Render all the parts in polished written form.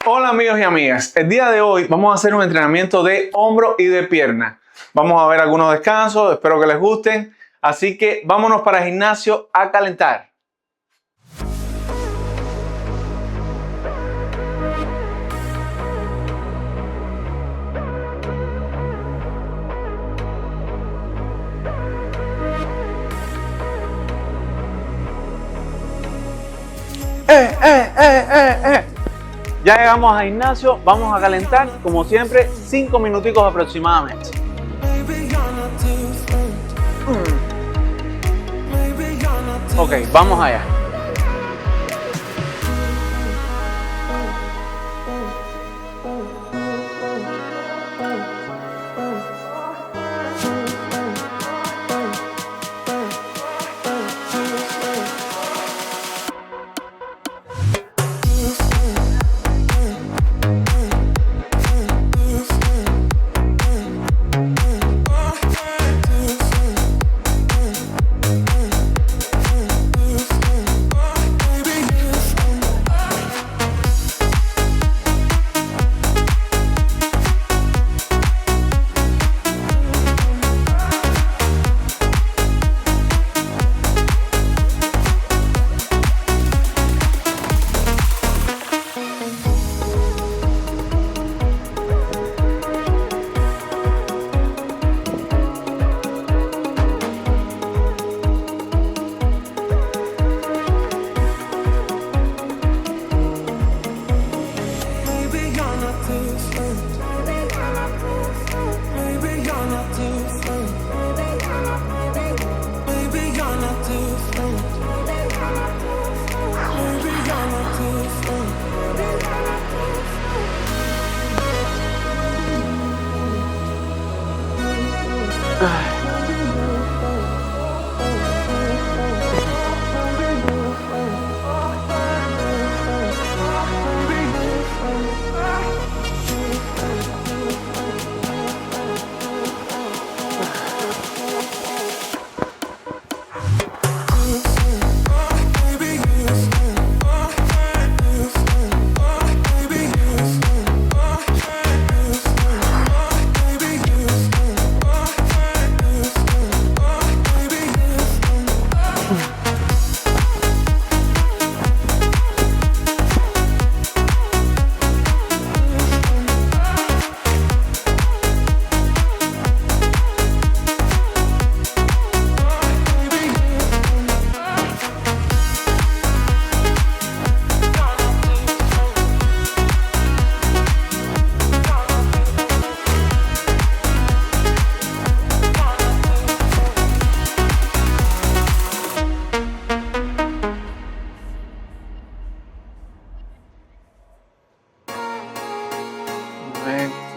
Hola amigos y amigas, el día de hoy vamos a hacer un entrenamiento de hombro y de pierna. Vamos a ver algunos descansos, espero que les gusten. Así que vámonos para el gimnasio a calentar. Ya llegamos al gimnasio, vamos a calentar, como siempre, 5 minuticos aproximadamente. Ok, vamos allá.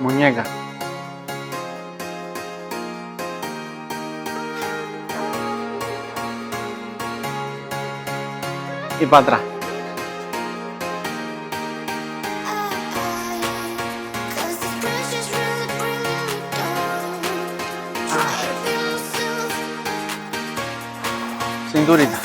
Muñeca. Y para atrás. Cinturita.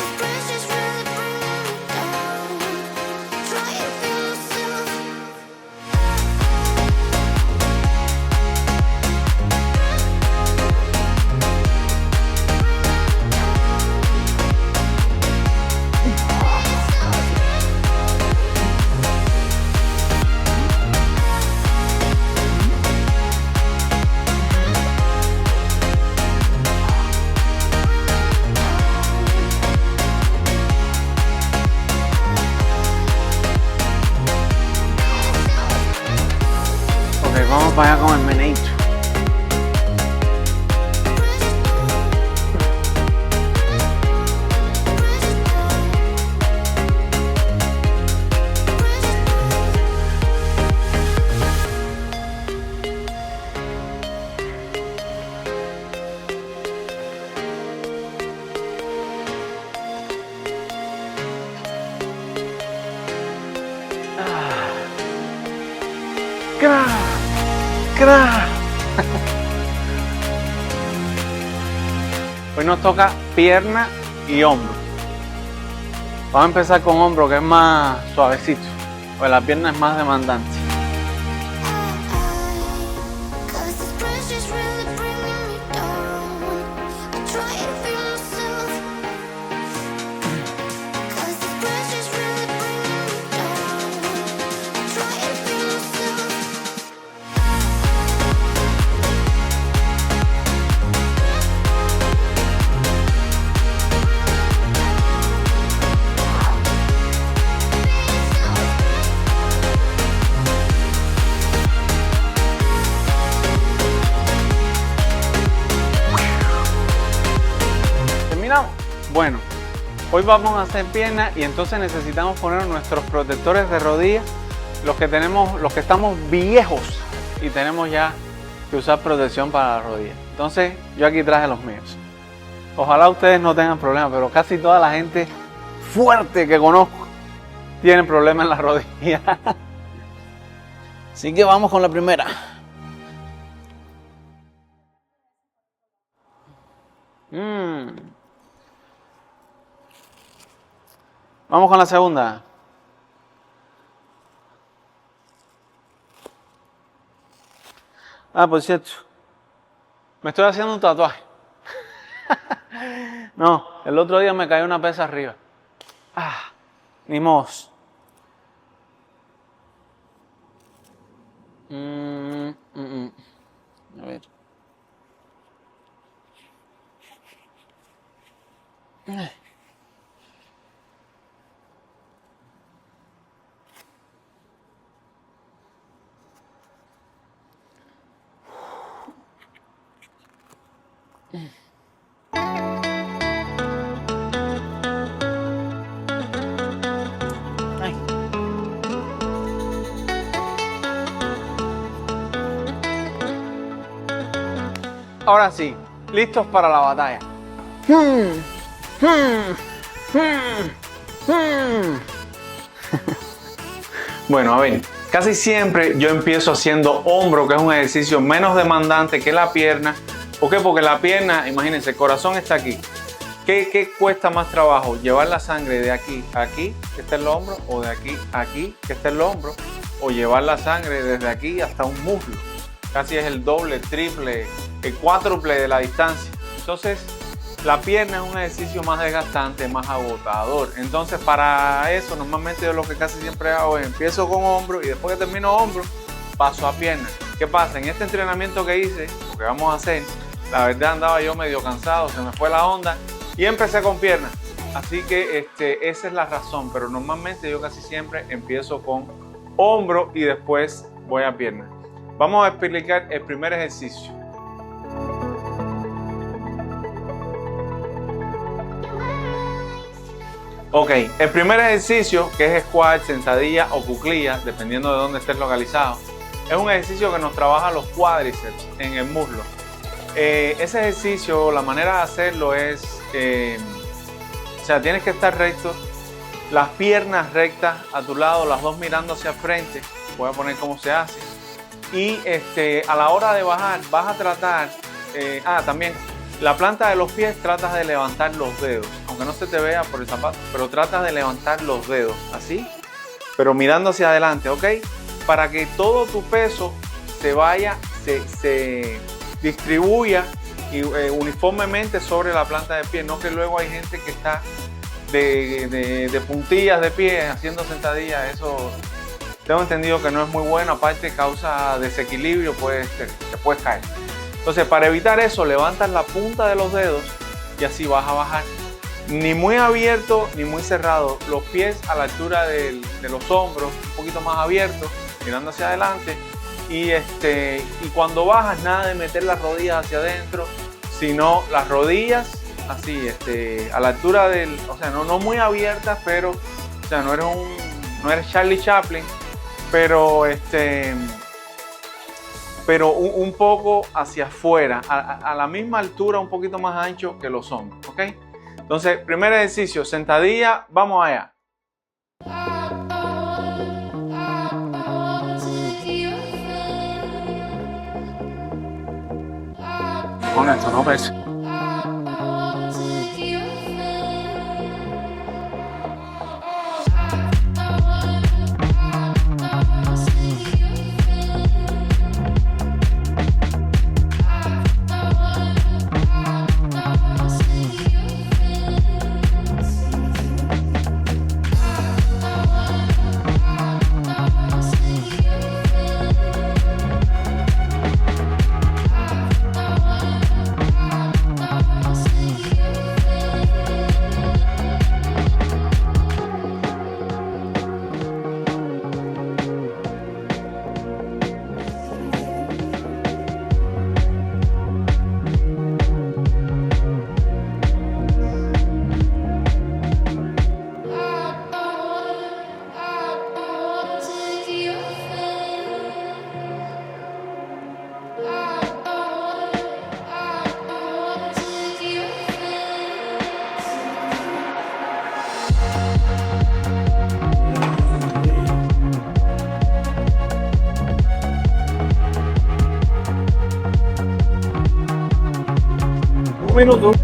Vamos para allá con el meneito. Hoy nos toca pierna y hombro. Vamos a empezar con hombro, que es más suavecito. pues la pierna es más demandante. Bueno, hoy vamos a hacer piernas y entonces necesitamos poner nuestros protectores de rodillas, los que estamos viejos y tenemos ya que usar protección para la rodilla. Entonces yo aquí traje los míos. Ojalá ustedes no tengan problemas, pero casi toda la gente fuerte que conozco tiene problemas en la rodilla. Así que vamos con la primera. Vamos con la segunda. Ah, por cierto, me estoy haciendo un tatuaje. No, el otro día me cayó una pesa arriba. Ni mos. A ver. Ahora sí, listos para la batalla. Bueno, a ver, casi siempre yo empiezo haciendo hombro, que es un ejercicio menos demandante que la pierna. ¿Por qué? Porque la pierna, imagínense, el corazón está aquí. ¿Qué cuesta más trabajo? Llevar la sangre de aquí a aquí, que está el hombro, o de aquí a aquí, que está el hombro, o llevar la sangre desde aquí hasta un muslo. Casi es el doble, triple, el cuádruple de la distancia. Entonces, la pierna es un ejercicio más desgastante, más agotador. Entonces, para eso, normalmente yo lo que casi siempre hago es empiezo con hombro y después que termino hombro, paso a pierna. ¿Qué pasa? En este entrenamiento que hice, lo que vamos a hacer, la verdad andaba yo medio cansado, se me fue la onda y empecé con pierna. Así que esa es la razón, pero normalmente yo casi siempre empiezo con hombro y después voy a pierna. Vamos a explicar el primer ejercicio. Ok, el primer ejercicio, que es squat, sentadilla o cuclillas, dependiendo de dónde estés localizado, es un ejercicio que nos trabaja los cuádriceps en el muslo. Ese ejercicio, la manera de hacerlo es, tienes que estar recto, las piernas rectas a tu lado, las dos mirando hacia el frente. Voy a poner cómo se hace. Y a la hora de bajar, vas a tratar, también la planta de los pies tratas de levantar los dedos, aunque no se te vea por el zapato, pero tratas de levantar los dedos, así, pero mirando hacia adelante, ¿ok? Para que todo tu peso se vaya, se distribuya uniformemente sobre la planta de pie, no que luego hay gente que está de puntillas de pie haciendo sentadillas. Eso tengo entendido que no es muy bueno, aparte causa desequilibrio, te puedes caer. Entonces, para evitar eso, levantas la punta de los dedos y así vas a bajar. Ni muy abierto ni muy cerrado, los pies a la altura de los hombros, un poquito más abiertos, mirando hacia adelante. Y cuando bajas, nada de meter las rodillas hacia adentro, sino las rodillas así, a la altura no muy abiertas, pero, no eres Charlie Chaplin, pero un poco hacia afuera, a la misma altura, un poquito más ancho que los hombros, ¿ok? Entonces, primer ejercicio, sentadilla, vamos allá. Con esto, no pesa. minutos.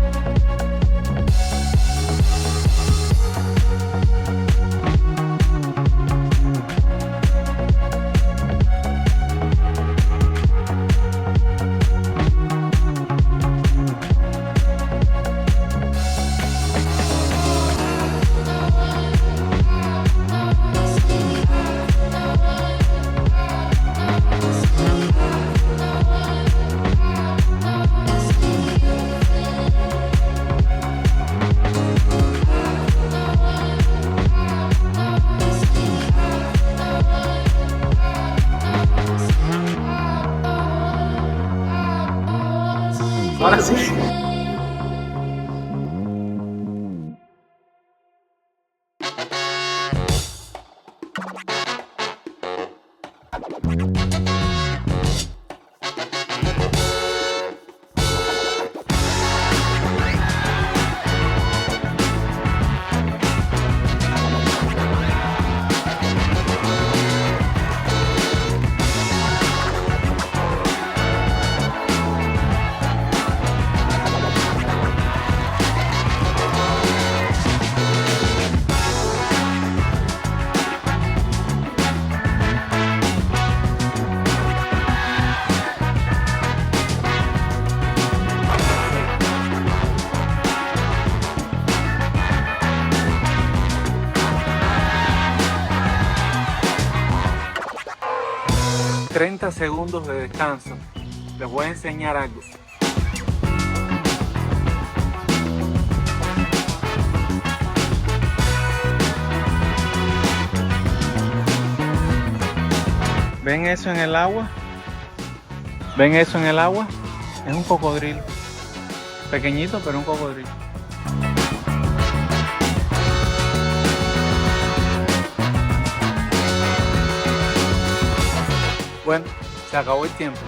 Ahora sí. ...30 segundos de descanso. Les voy a enseñar algo. ¿Ven eso en el agua? ¿Ven eso en el agua? Es un cocodrilo. Pequeñito, pero un cocodrilo. Bueno, se acabó el tiempo.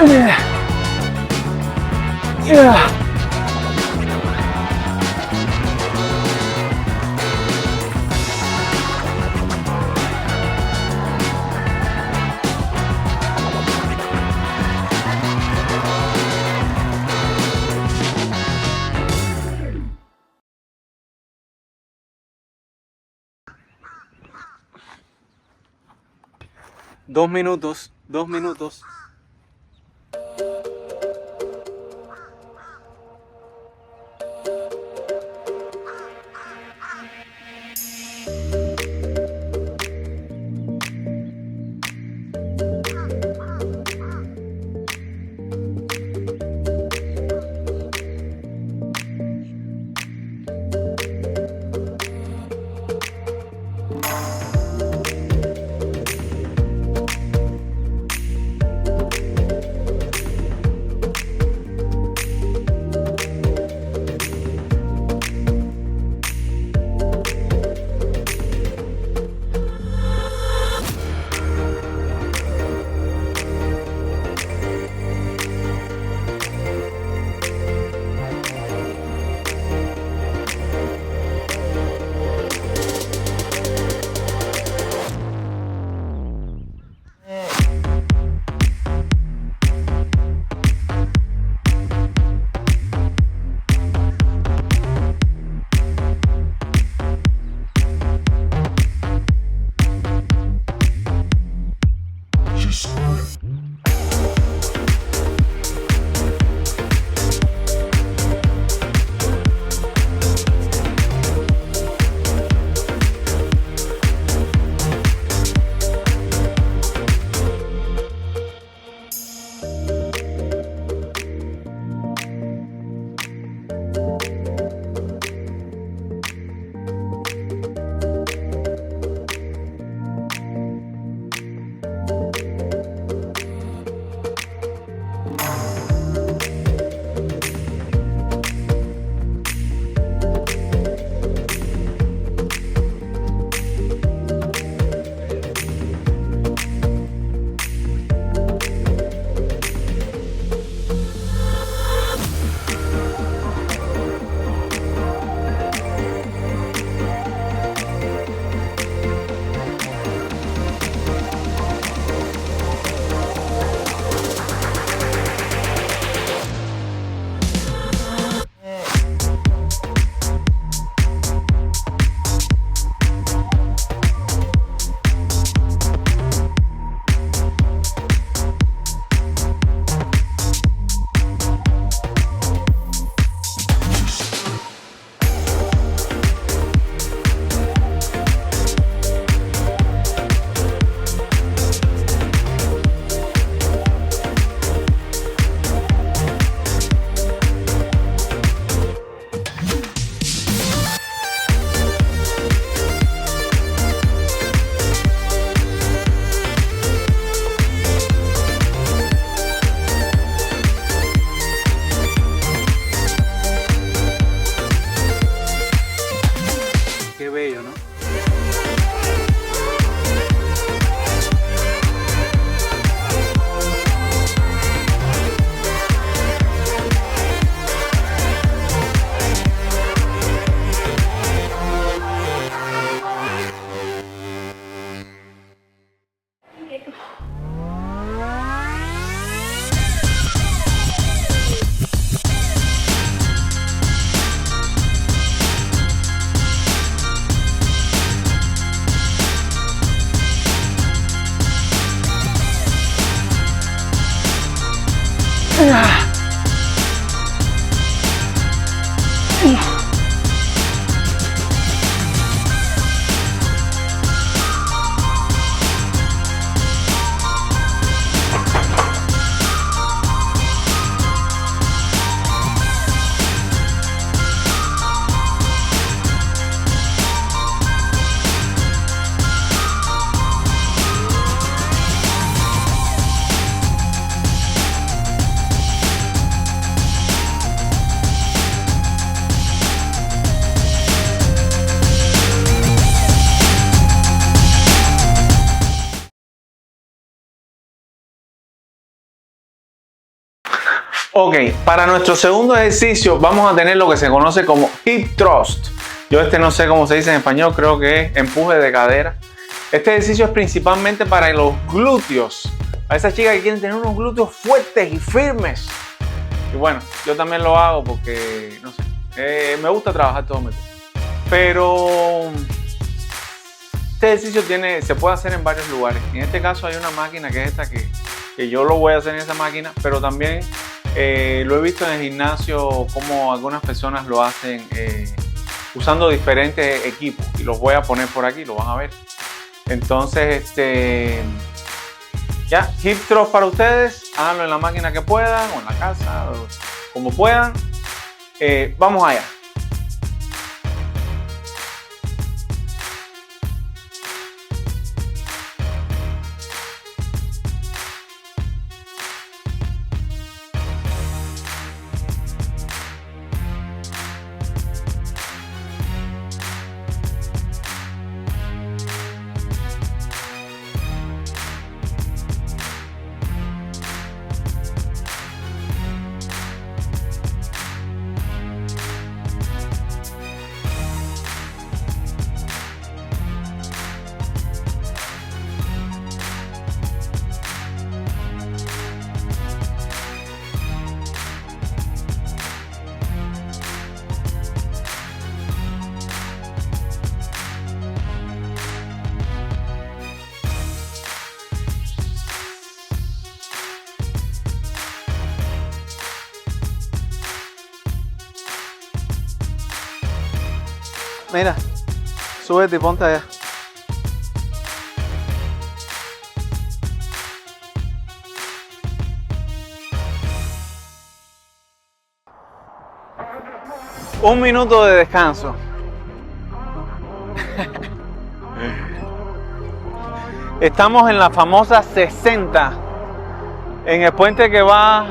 Yeah. 2 minutos, 2 minutos. Ok, para nuestro segundo ejercicio vamos a tener lo que se conoce como hip thrust. Yo no sé cómo se dice en español, creo que es empuje de cadera. Este ejercicio es principalmente para los glúteos. A esas chicas que quieren tener unos glúteos fuertes y firmes. Y bueno, yo también lo hago porque, no sé, me gusta trabajar todo mi cuerpo. Pero este ejercicio se puede hacer en varios lugares. En este caso hay una máquina que es esta que yo lo voy a hacer en esa máquina, pero también lo he visto en el gimnasio como algunas personas lo hacen usando diferentes equipos y los voy a poner por aquí, lo van a ver. Entonces, ya, hip thrust para ustedes, háganlo en la máquina que puedan o en la casa, o como puedan. Vamos allá. Mira, súbete y ponte allá. Un minuto de descanso. Estamos en la famosa 60, en el puente que va,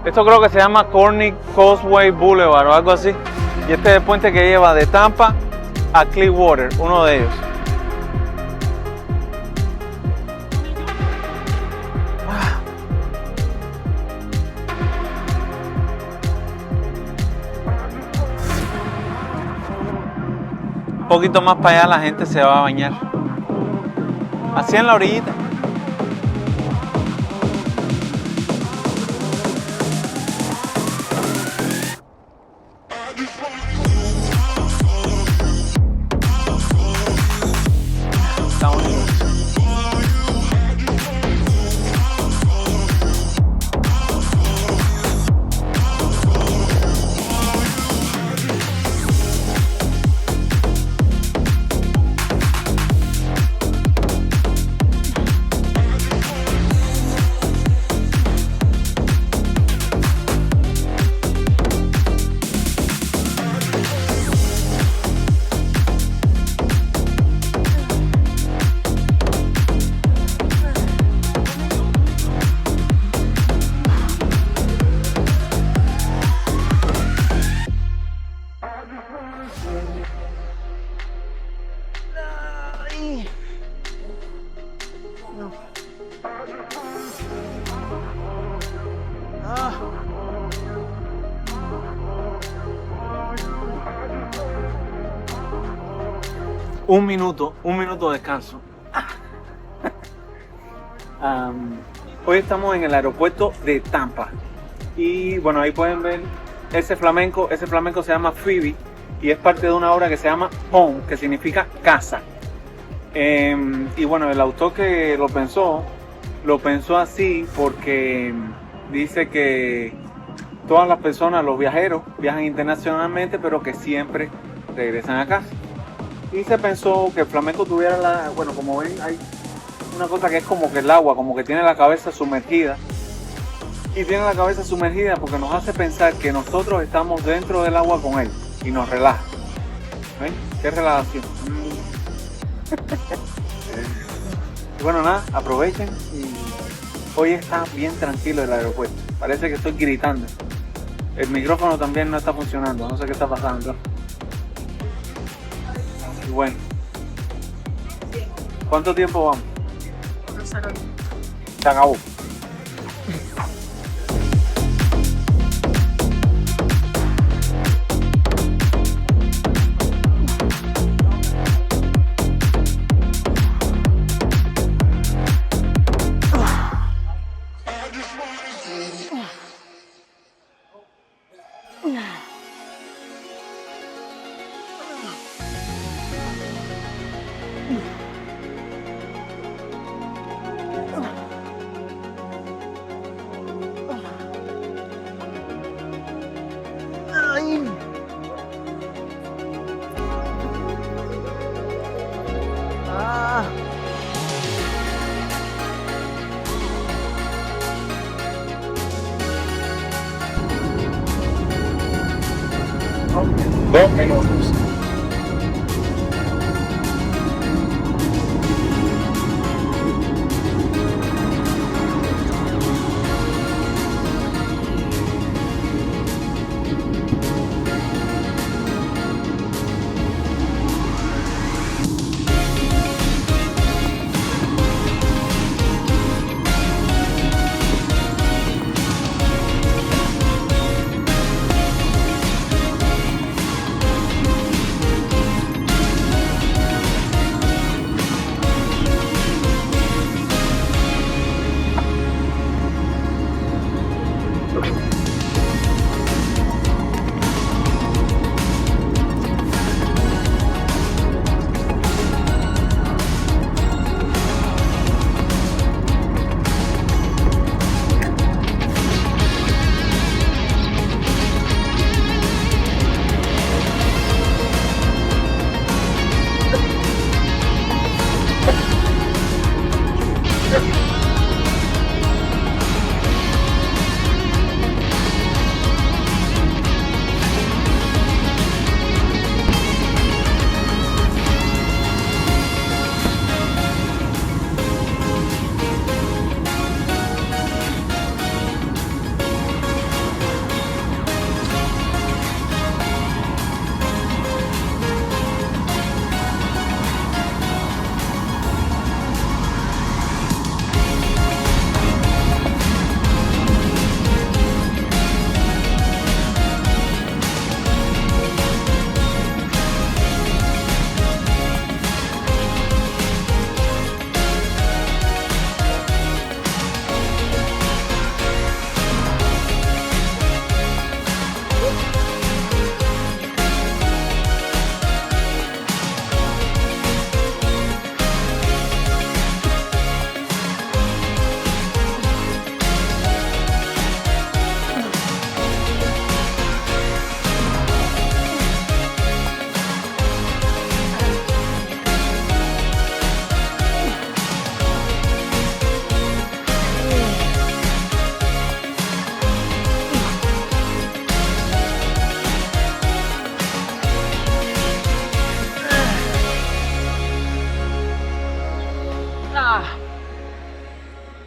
esto creo que se llama Corning Causeway Boulevard o algo así. Y este es el puente que lleva de Tampa a Clearwater, uno de ellos. Un poquito más para allá la gente se va a bañar. Así en la orillita. Un minuto de descanso. Hoy estamos en el aeropuerto de Tampa y bueno, ahí pueden ver ese flamenco se llama Phoebe y es parte de una obra que se llama Home, que significa casa. Y bueno, el autor que lo pensó así porque dice que todas las personas, los viajeros, viajan internacionalmente pero que siempre regresan a casa. Y se pensó que el flamenco tuviera bueno, como ven, hay una cosa que es como que el agua, como que tiene la cabeza sumergida. Y tiene la cabeza sumergida porque nos hace pensar que nosotros estamos dentro del agua con él y nos relaja. ¿Ven? Qué relajación. Bueno, nada, aprovechen y hoy está bien tranquilo el aeropuerto. Parece que estoy gritando. El micrófono también no está funcionando, no sé qué está pasando. Y bueno, ¿cuánto tiempo vamos? 1:01. Se acabó. Ay. Ah. Dos minutos.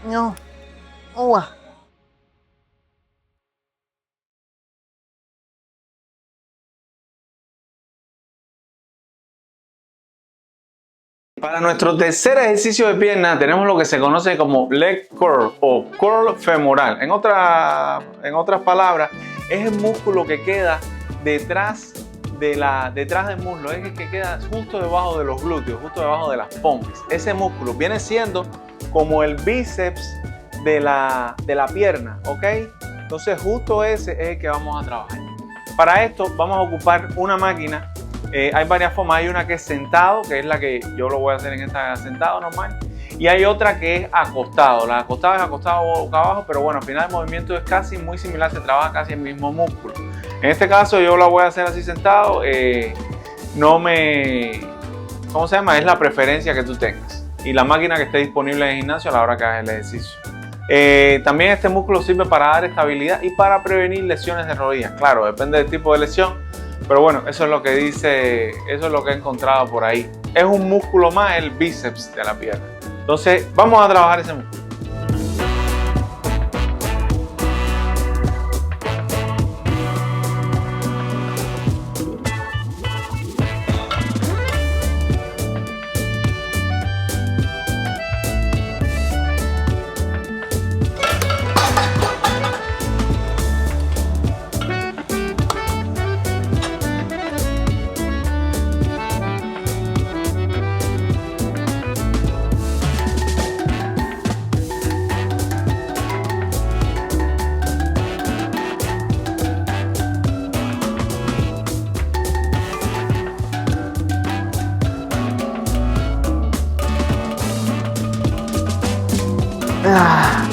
No. Ua. Para nuestro tercer ejercicio de pierna tenemos lo que se conoce como leg curl o curl femoral. En otras palabras, es el músculo que queda detrás del muslo, es el que queda justo debajo de los glúteos, justo debajo de las pompis. Ese músculo viene siendo como el bíceps de la pierna, ¿ok? Entonces justo ese es el que vamos a trabajar. Para esto vamos a ocupar una máquina. Hay varias formas, hay una que es sentado, que es la que yo lo voy a hacer en esta sentado normal, y hay otra que es acostado. La acostada es acostado boca abajo, pero bueno, al final el movimiento es casi muy similar, se trabaja casi el mismo músculo. En este caso yo la voy a hacer así sentado, ¿cómo se llama? Es la preferencia que tú tengas y la máquina que esté disponible en el gimnasio a la hora que hagas el ejercicio. También este músculo sirve para dar estabilidad y para prevenir lesiones de rodillas. Claro, depende del tipo de lesión, pero bueno, eso es lo que dice, eso es lo que he encontrado por ahí. Es un músculo más, el bíceps de la pierna. Entonces, vamos a trabajar ese músculo. Ah.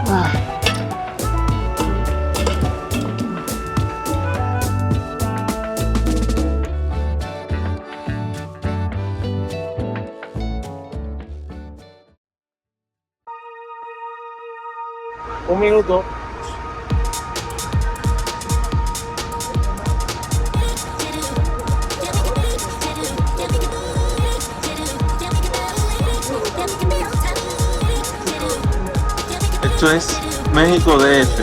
Ah. Un minuto. Esto es México DF.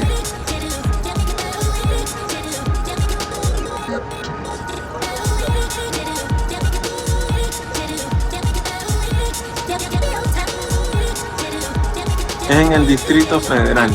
Es en el Distrito Federal.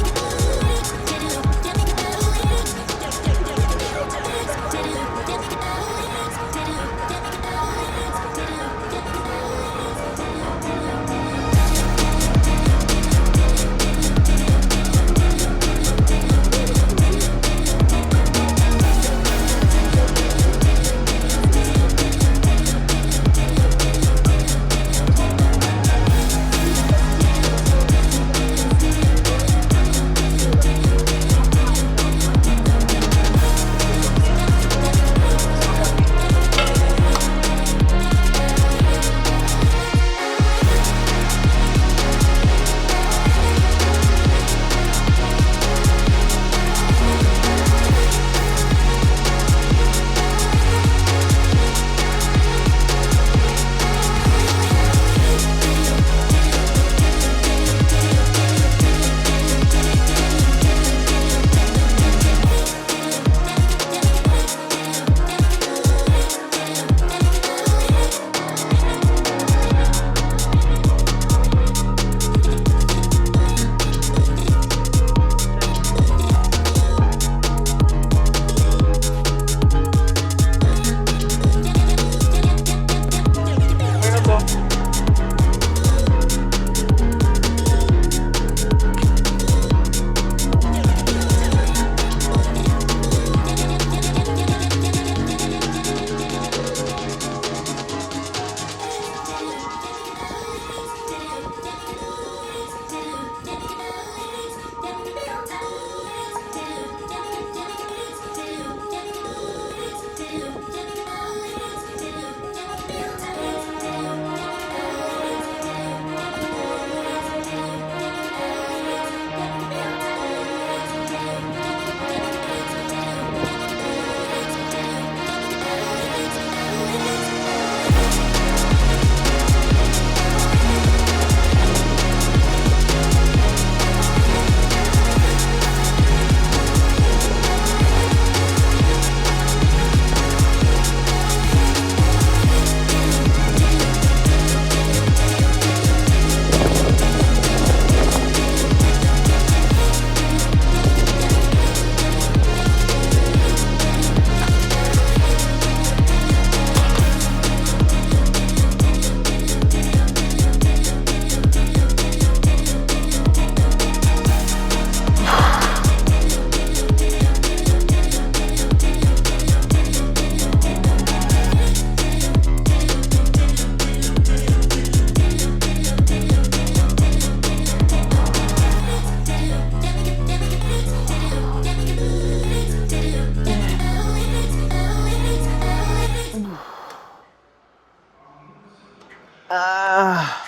Ah.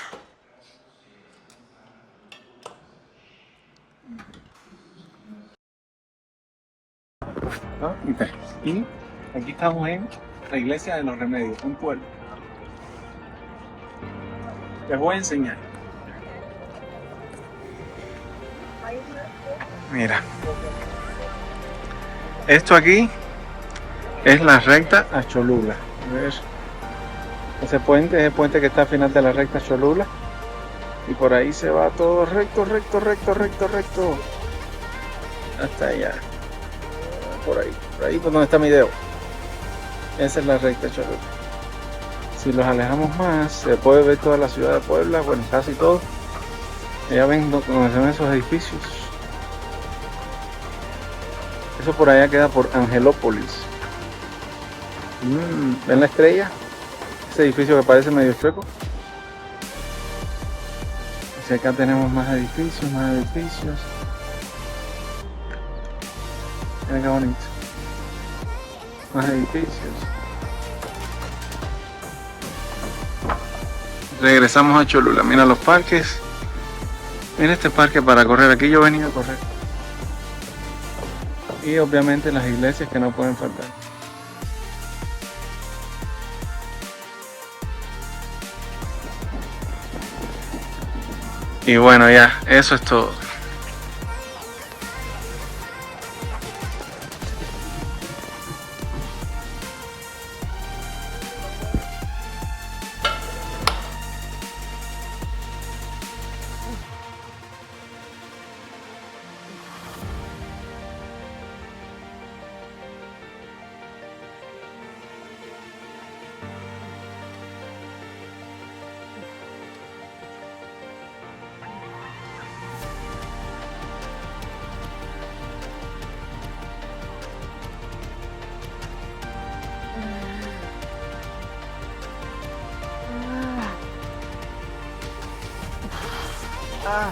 ¿No? Y aquí estamos en la iglesia de los Remedios, un pueblo. Les voy a enseñar. Mira. Esto aquí es la recta a Cholula. A ver. Ese puente es el puente que está al final de la recta Cholula. Y por ahí se va todo recto, recto, recto, recto, recto. Hasta allá. Por ahí por donde está mi dedo. Esa es la recta Cholula. Si los alejamos más, se puede ver toda la ciudad de Puebla, bueno, casi todo. Ya ven donde son esos edificios. Eso por allá queda por Angelópolis. ¿Ven la estrella? Ese edificio que parece medio chueco. Y acá tenemos más edificios, más edificios. Miren qué bonito. Más edificios. Regresamos a Cholula. Mira los parques. Mira este parque para correr. Aquí yo venía a correr. Y obviamente las iglesias que no pueden faltar. Y bueno, ya, eso es todo. Ah.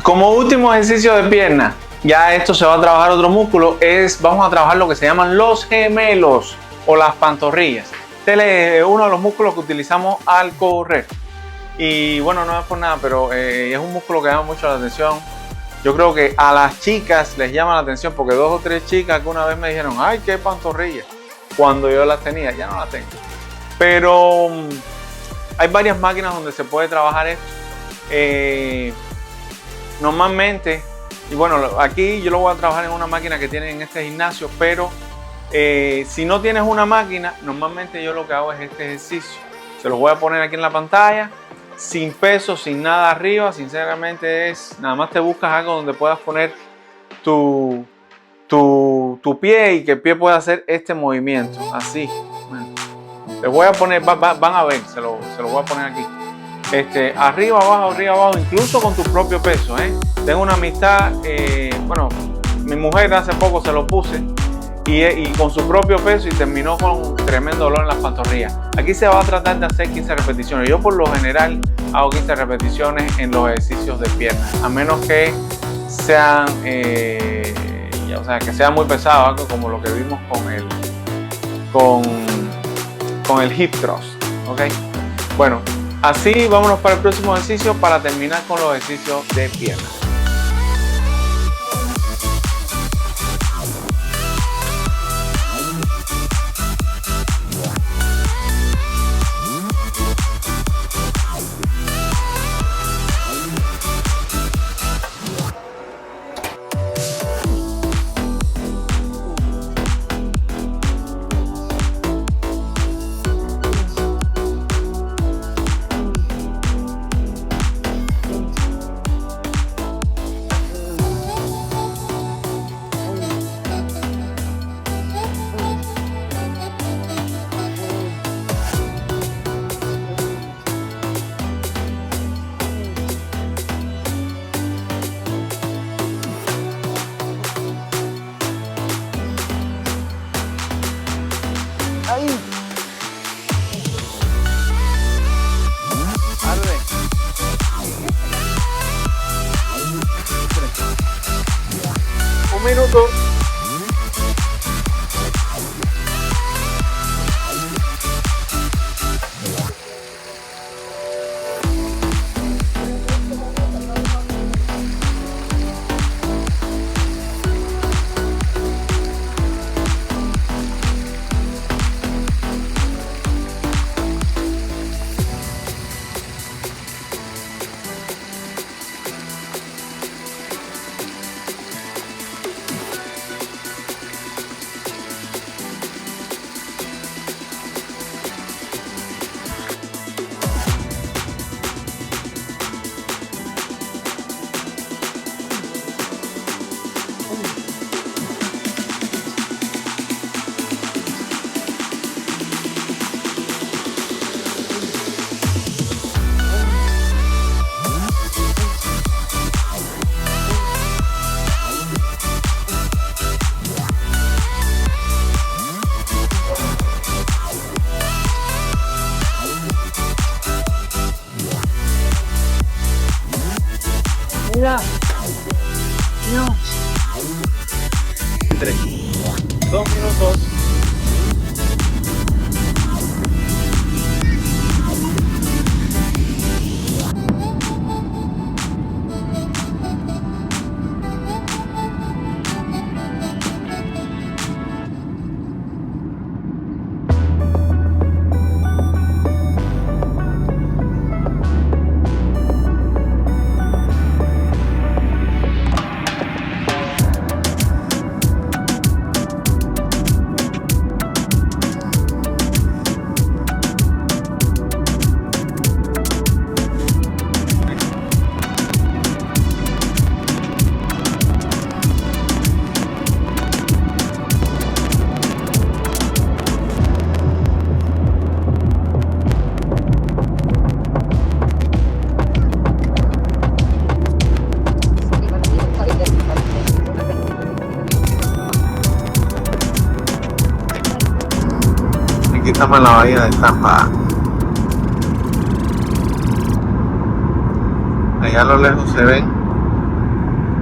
Como último ejercicio de pierna, ya esto se va a trabajar otro músculo, vamos a trabajar lo que se llaman los gemelos o las pantorrillas. Este es uno de los músculos que utilizamos al correr. Y bueno, no es por nada, pero es un músculo que llama mucho la atención. Yo creo que a las chicas les llama la atención porque 2 o 3 chicas que una vez me dijeron, ay, qué pantorrilla, cuando yo las tenía, ya no las tengo. Pero hay varias máquinas donde se puede trabajar esto. Normalmente, y bueno, aquí yo lo voy a trabajar en una máquina que tienen en este gimnasio, pero si no tienes una máquina, normalmente yo lo que hago es este ejercicio. Se los voy a poner aquí en la pantalla, sin peso, sin nada arriba. Sinceramente nada más te buscas algo donde puedas poner tu pie y que el pie pueda hacer este movimiento, así. Bueno, les voy a poner, van a ver, se lo voy a poner aquí. Arriba, abajo, incluso con tu propio peso. Tengo una amistad, bueno, mi mujer hace poco se lo puse y con su propio peso y terminó con un tremendo dolor en las pantorrillas. Aquí se va a tratar de hacer 15 repeticiones. Yo por lo general hago 15 repeticiones en los ejercicios de piernas, a menos que sean, o sea, que sea muy pesado, algo como lo que vimos con el hip thrust, ¿ok? Bueno, así vámonos para el próximo ejercicio para terminar con los ejercicios de piernas. Ahí. Arre. Un minuto. 3, 2 minutos. Aquí estamos en la bahía de Tampa. Allá a lo lejos se ven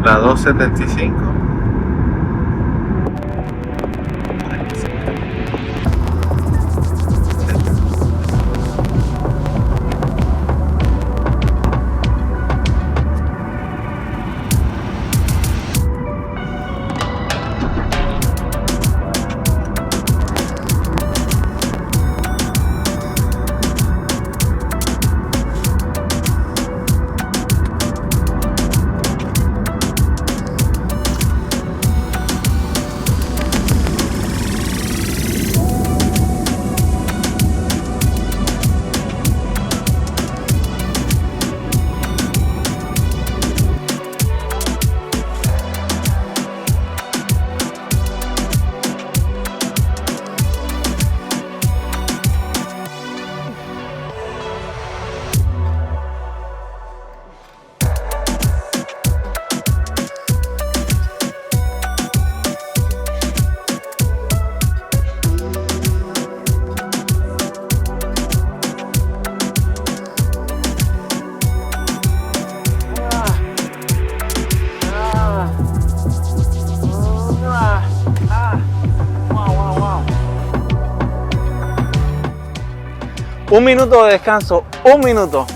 las 275. Un minuto de descanso, un minuto.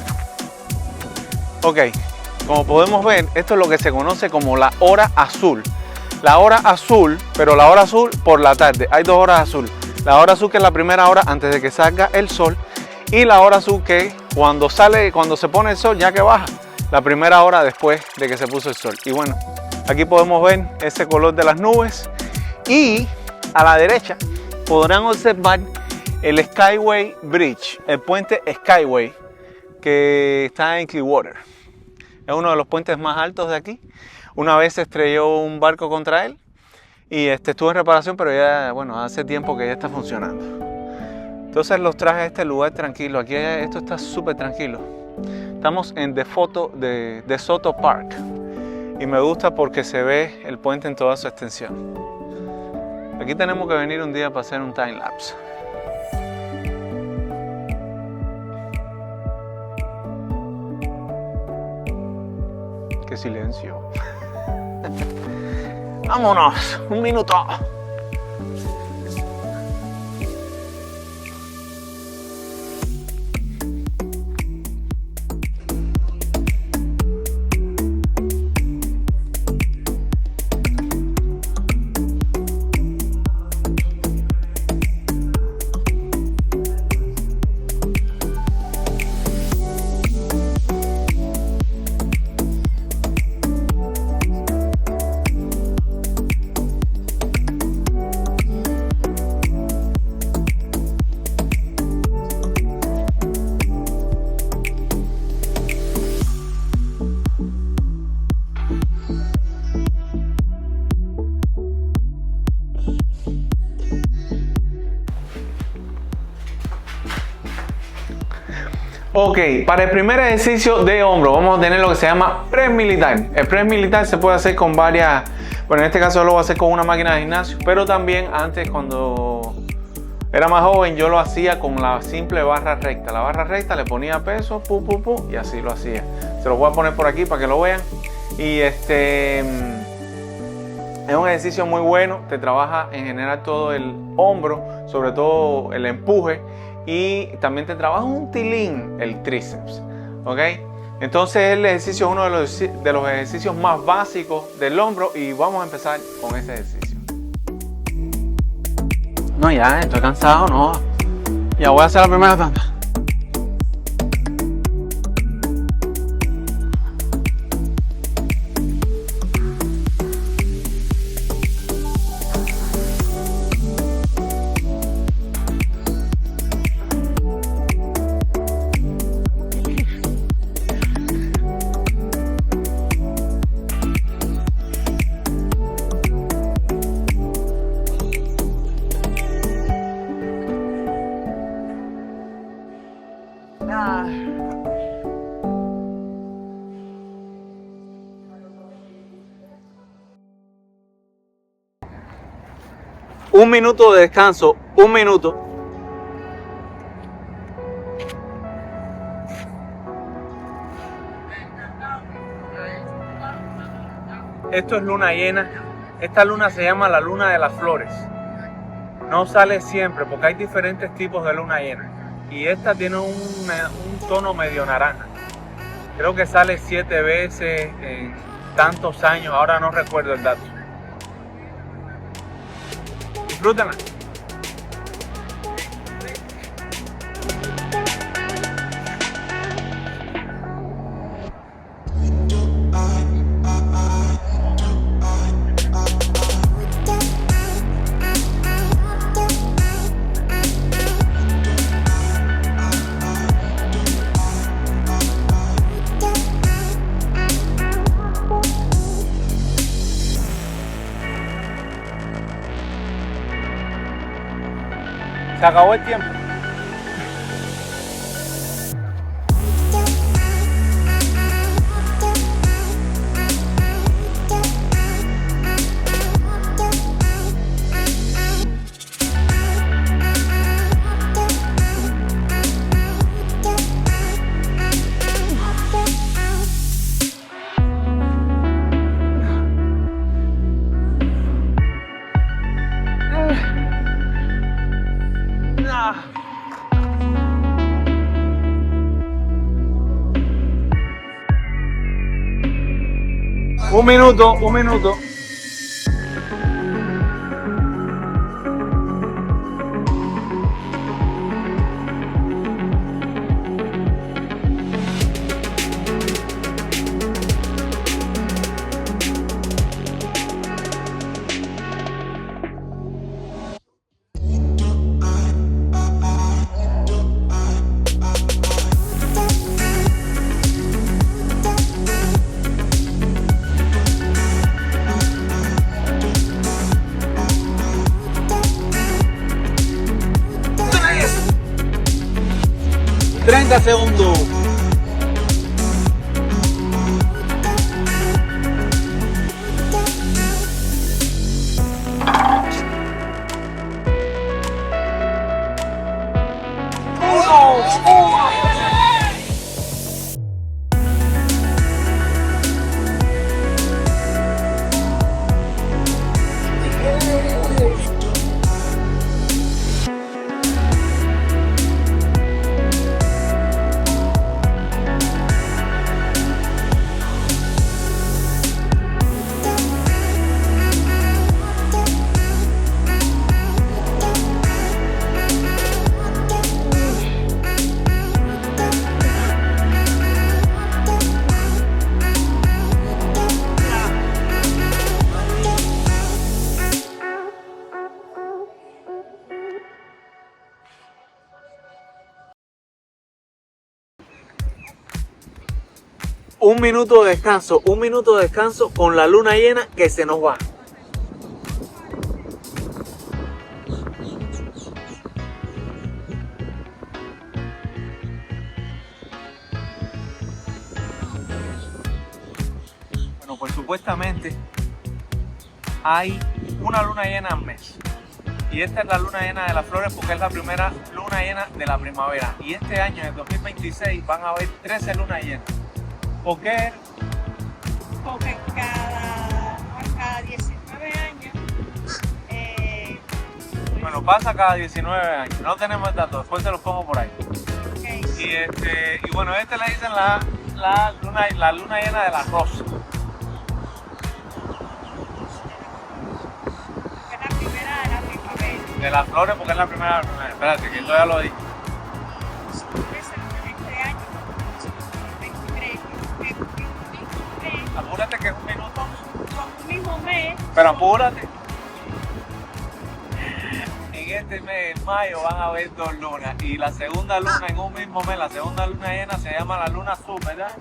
Ok, como podemos ver, esto es lo que se conoce como la hora azul. La hora azul, pero la hora azul por la tarde. Hay dos horas azul. La hora azul que es la primera hora antes de que salga el sol. Y la hora azul que cuando se pone el sol ya que baja. La primera hora después de que se puso el sol. Y bueno, aquí podemos ver ese color de las nubes. Y a la derecha podrán observar el Skyway Bridge, el puente Skyway que está en Clearwater. Es uno de los puentes más altos de aquí. Una vez se estrelló un barco contra él y estuvo en reparación, pero ya, bueno, hace tiempo que ya está funcionando. Entonces los traje a este lugar tranquilo. Aquí esto está súper tranquilo. Estamos en De Soto Park y me gusta porque se ve el puente en toda su extensión. Aquí tenemos que venir un día para hacer un time lapse. ¡Qué silencio! ¡Vámonos! ¡Un minuto! Ok, para el primer ejercicio de hombro vamos a tener lo que se llama press militar. El press militar se puede hacer con varias, bueno, en este caso lo voy a hacer con una máquina de gimnasio, pero también antes cuando era más joven yo lo hacía con la simple barra recta. La barra recta le ponía peso, y así lo hacía. Se los voy a poner por aquí para que lo vean. Y Es un ejercicio muy bueno, te trabaja en general todo el hombro, sobre todo el empuje, y también te trabaja un tilín el tríceps, ¿ok? Entonces el ejercicio es uno de los ejercicios más básicos del hombro y vamos a empezar con ese ejercicio. No, ya, estoy cansado, no. Ya voy a hacer la primera tanda. Un minuto de descanso, un minuto. Esto es luna llena. Esta luna se llama la luna de las flores. No sale siempre porque hay diferentes tipos de luna llena. Y esta tiene un tono medio naranja. Creo que sale 7 veces en tantos años. Ahora no recuerdo el dato. Disfrútenla. Se acabó el tiempo. Un minuto, un minuto. Segundos. Un minuto de descanso con la luna llena que se nos va. Bueno, pues supuestamente hay una luna llena al mes. Y esta es la luna llena de las flores porque es la primera luna llena de la primavera. Y este año, en el 2026, van a haber 13 lunas llenas. ¿Por qué? Porque cada 19 años bueno, pasa cada 19 años. No tenemos el dato, después te los pongo por ahí. Okay. Y bueno, le dicen la luna llena de la rosa. Es la primera de la primavera. De las flores, porque es la primera. Espérate, que todavía lo dije. Este año, 23, 23, Apúrate que es un minuto. con un mismo mes. Pero apúrate. En este mes, en mayo, van a haber 2 lunas. Y la segunda luna en un mismo mes, la segunda luna llena se llama la luna azul, ¿verdad?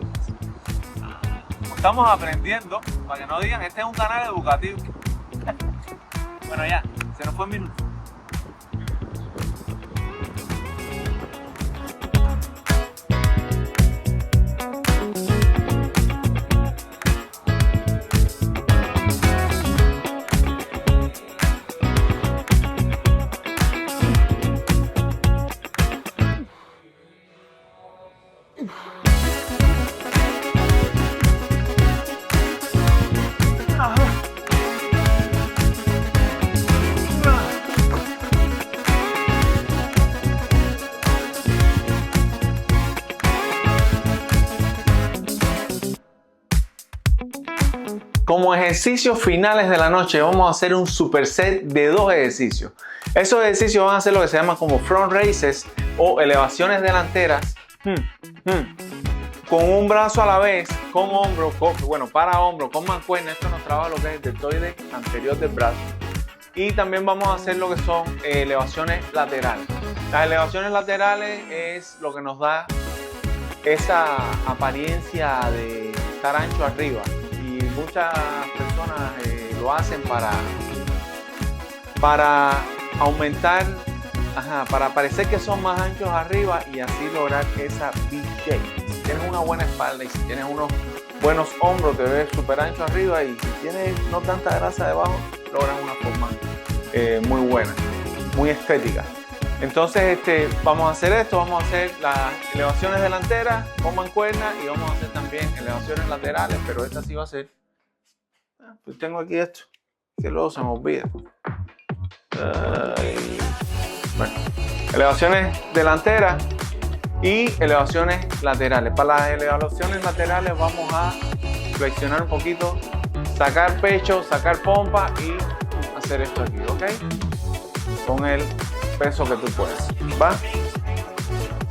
Estamos aprendiendo, para que no digan, este es un canal educativo. Bueno, ya, se nos fue el minuto. Como ejercicios finales de la noche vamos a hacer un superset de 2 ejercicios. Esos ejercicios van a ser lo que se llama como front raises o elevaciones delanteras con un brazo a la vez, con hombro, para hombro, con mancuerna. Esto nos trabaja lo que es el deltoide anterior del brazo. Y también vamos a hacer lo que son elevaciones laterales. Las elevaciones laterales es lo que nos da esa apariencia de estar ancho arriba. Muchas personas lo hacen para aumentar, para parecer que son más anchos arriba y así lograr esa V-shape. Si tienes una buena espalda y si tienes unos buenos hombros, te ves súper ancho arriba, y si tienes no tanta grasa debajo, logras una forma muy buena, muy estética. Entonces vamos a hacer esto, vamos a hacer las elevaciones delanteras con mancuerna y vamos a hacer también elevaciones laterales, pero esta sí va a ser... Pues tengo aquí esto, que luego se me olvida. Bueno, elevaciones delanteras y elevaciones laterales. Para las elevaciones laterales vamos a flexionar un poquito, sacar pecho, sacar pompa y hacer esto aquí, ¿ok? Con el peso que tú puedas, ¿va?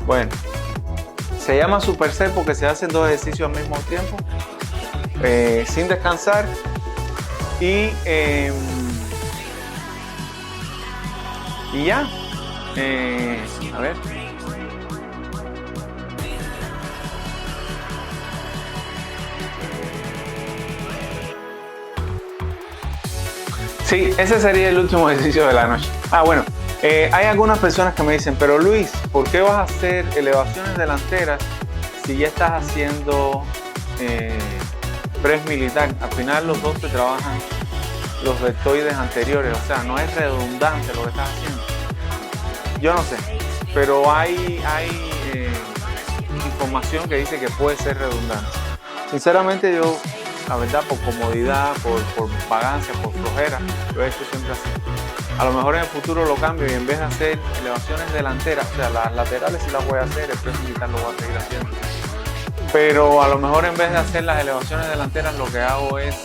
Bueno, se llama superset porque se hacen 2 ejercicios al mismo tiempo, sin descansar. Y ya, a ver. Sí, ese sería el último ejercicio de la noche. Bueno, hay algunas personas que me dicen, pero Luis, ¿por qué vas a hacer elevaciones delanteras si ya estás haciendo press militar? Al final los dos te trabajan los deltoides anteriores, o sea, no es redundante lo que estás haciendo. Yo no sé, pero hay información que dice que puede ser redundante. Sinceramente yo, la verdad, por comodidad, por vagancia, por flojera, lo he hecho siempre así. A lo mejor en el futuro lo cambio y en vez de hacer elevaciones delanteras, o sea, las laterales sí las voy a hacer, el press militar lo voy a seguir haciendo. Pero a lo mejor en vez de hacer las elevaciones delanteras, lo que hago es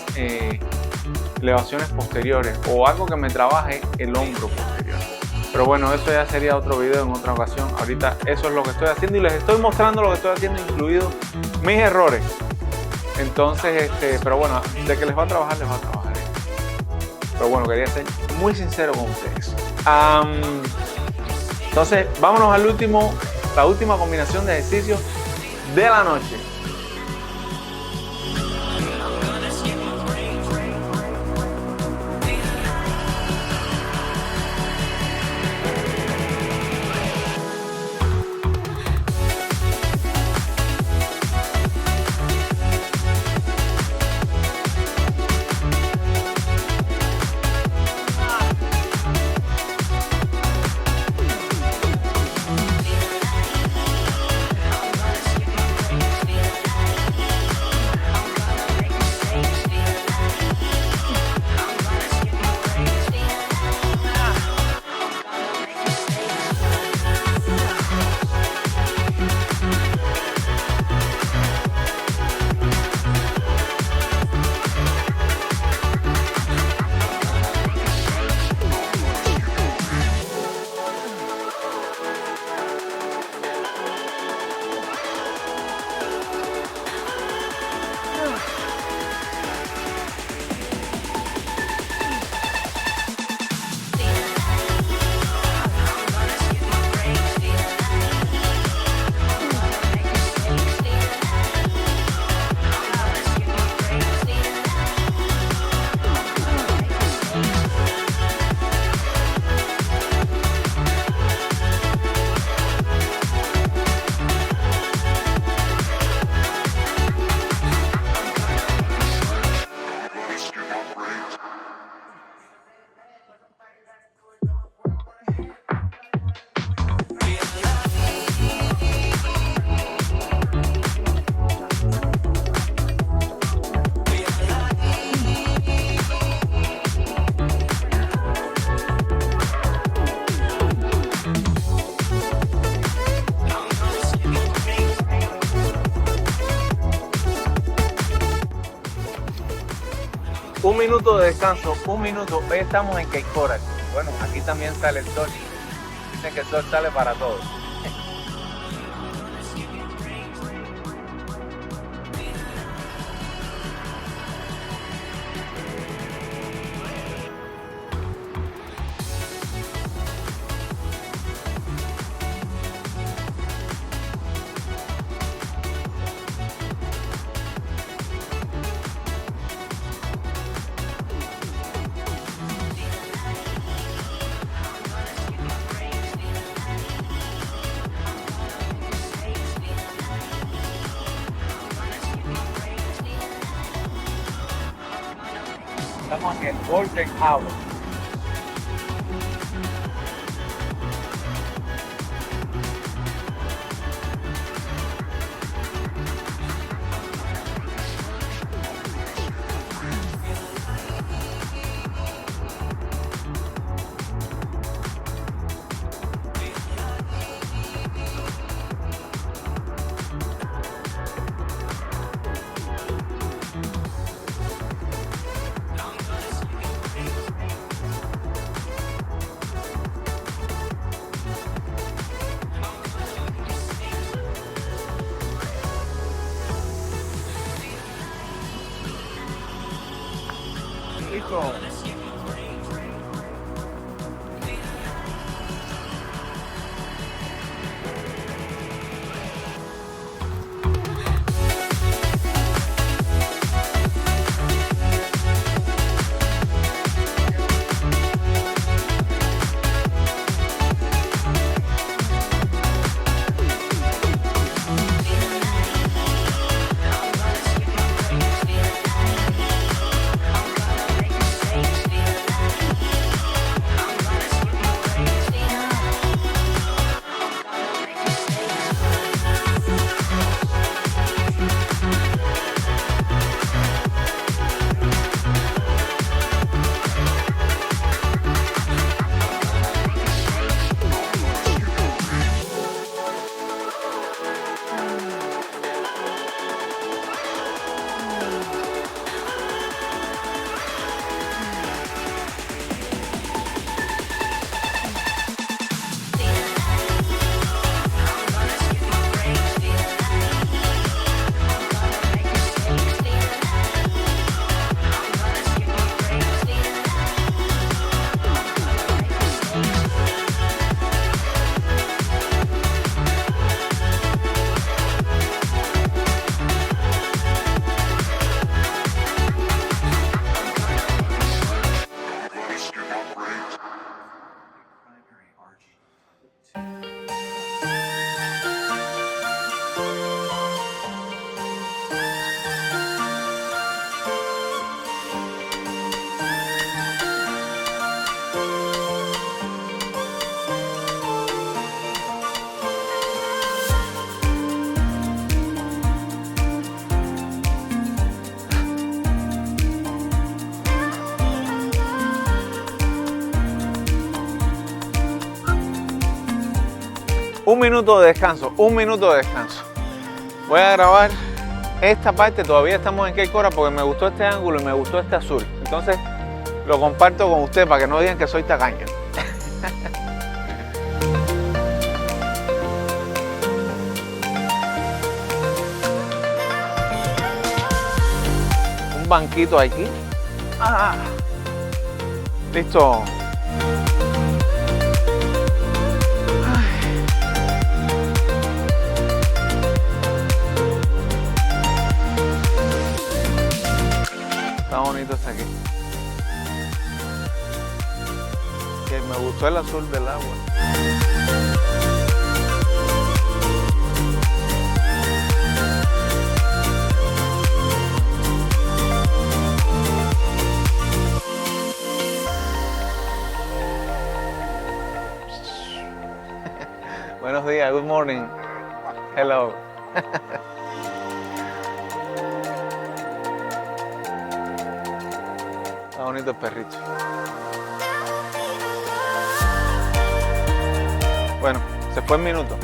elevaciones posteriores o algo que me trabaje el hombro posterior. Pero bueno, eso ya sería otro video en otra ocasión. Ahorita eso es lo que estoy haciendo y les estoy mostrando lo que estoy haciendo, incluidos mis errores. Entonces, pero bueno, de que les va a trabajar, les va a trabajar. Pero bueno, quería ser muy sincero con ustedes. Entonces, vámonos al la última combinación de ejercicios de la noche. minuto de descanso, un minuto. Hoy estamos en Cape Coral. Bueno, aquí también sale el sol. Dicen que el sol sale para todos. Estamos en Golden Hour. Listo. Un minuto de descanso, un minuto de descanso. Voy a grabar esta parte, todavía estamos en Cape Coral porque me gustó este ángulo y me gustó este azul. Entonces lo comparto con ustedes para que no digan que soy tacaño. Un banquito aquí. Ah, listo. Está bonito hasta aquí. Que me gustó el azul del agua. Buenos días, good morning. Hello. Está bonito el perrito. Bueno, se fue el minuto.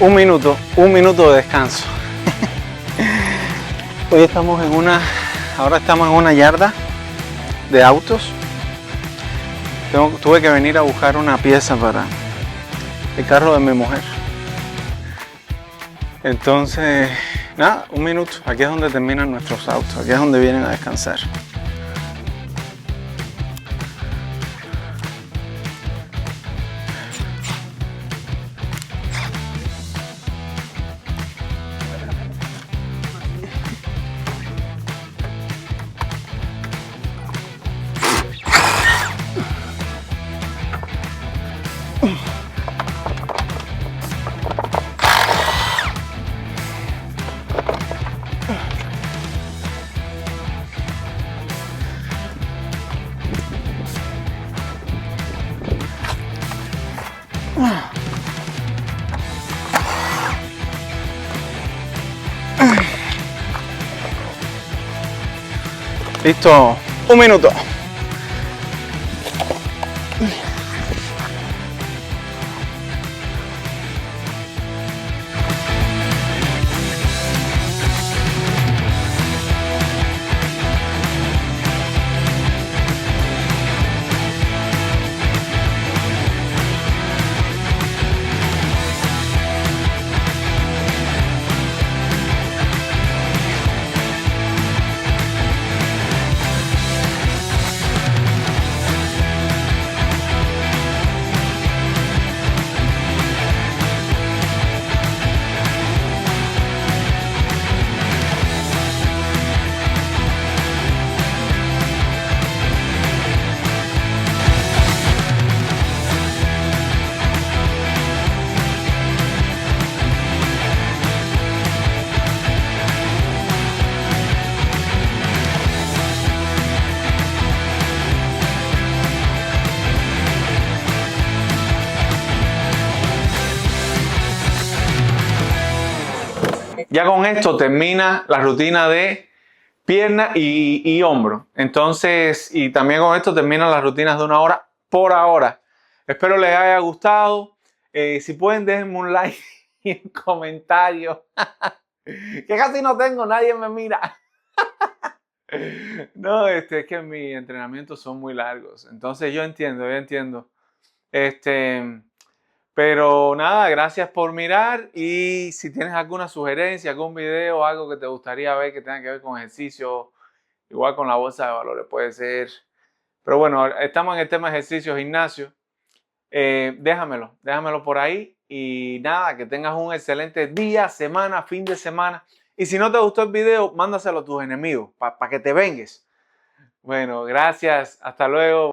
un minuto de descanso. Hoy estamos ahora estamos en una yarda de autos. Tuve que venir a buscar una pieza para el carro de mi mujer. Entonces, nada, un minuto. Aquí es donde terminan nuestros autos. Aquí es donde vienen a descansar. Listo, un minuto. Ya con esto termina la rutina de pierna y hombro. Entonces, y también con esto terminan las rutinas de 1 hora por ahora. Espero les haya gustado. Si pueden, déjenme un like y un comentario. Que casi no tengo, nadie me mira. No, es que mis entrenamientos son muy largos. Entonces yo entiendo. Pero nada, gracias por mirar, y si tienes alguna sugerencia, algún video, algo que te gustaría ver que tenga que ver con ejercicio, igual con la bolsa de valores puede ser. Pero bueno, estamos en el tema de ejercicio, gimnasio. Déjamelo por ahí, y nada, que tengas un excelente día, semana, fin de semana. Y si no te gustó el video, mándaselo a tus enemigos para que te vengues. Bueno, gracias, hasta luego.